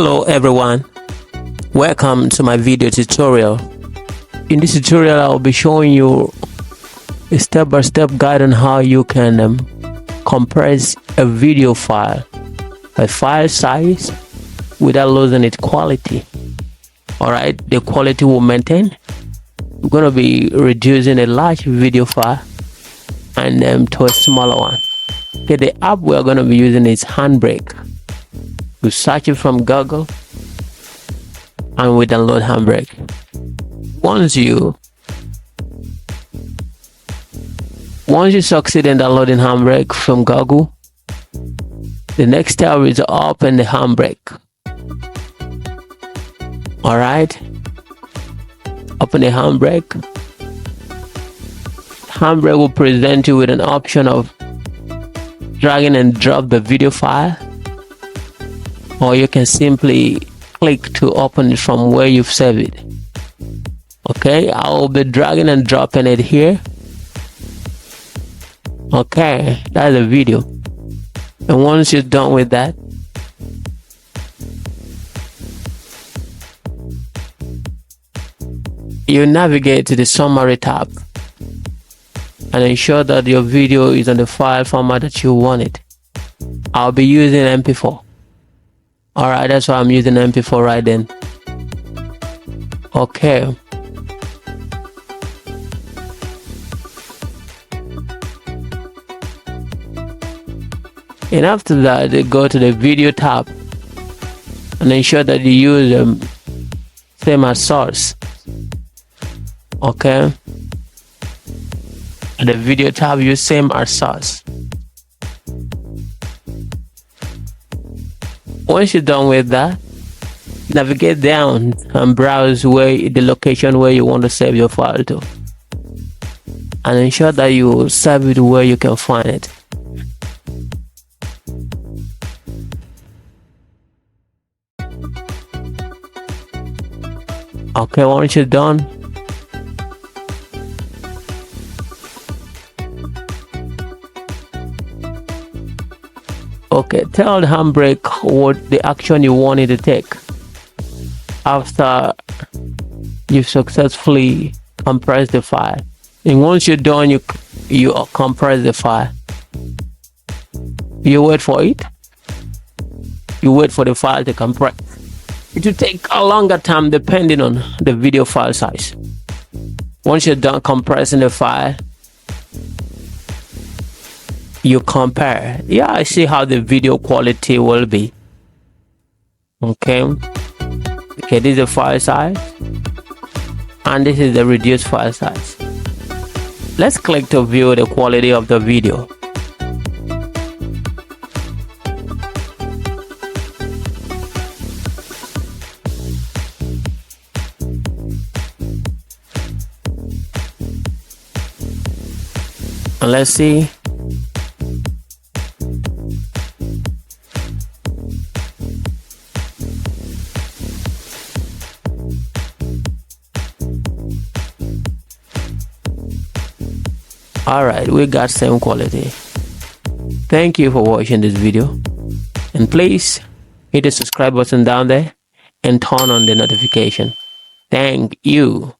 Hello everyone, welcome to my video tutorial. In this tutorial I'll be showing you a step-by-step guide on how you can compress a video file, a file size, without losing its quality. Alright, the quality will maintain. We're going to be reducing a large video file and to a smaller one. Okay, the app we're going to be using is Handbrake. You search it from Google and we download Handbrake. Once you succeed in downloading Handbrake from Google, the next step is to open the Handbrake. Alright, open the Handbrake. Handbrake will present you with an option of dragging and drop the video file, or you can simply click to open it from where you've saved it. Okay, I will be dragging and dropping it here. Okay, that's the video. And once you're done with that, you navigate to the summary tab and ensure that your video is on the file format that you want it. I'll be using MP4. Alright, that's why I'm using MP4 right then. Okay. And after that, you go to the video tab and ensure that you use same as source. Okay. And the video tab, use same as source. Once you're done with that, navigate down and browse the location where you want to save your file to, and ensure that you save it where you can find it. Okay, once you're done, okay, tell the Handbrake what the action you want it to take after you've successfully compressed the file. And once you're done, you compress the file. You wait for it. You wait for the file to compress. It will take a longer time depending on the video file size. Once you're done compressing the file, you compare. Yeah, I see how the video quality will be. Okay, this is the file size and this is the reduced file size. Let's click to view the quality of the video. And let's see. Alright, we got same quality. Thank you for watching this video, and please hit the subscribe button down there and turn on the notification. Thank you.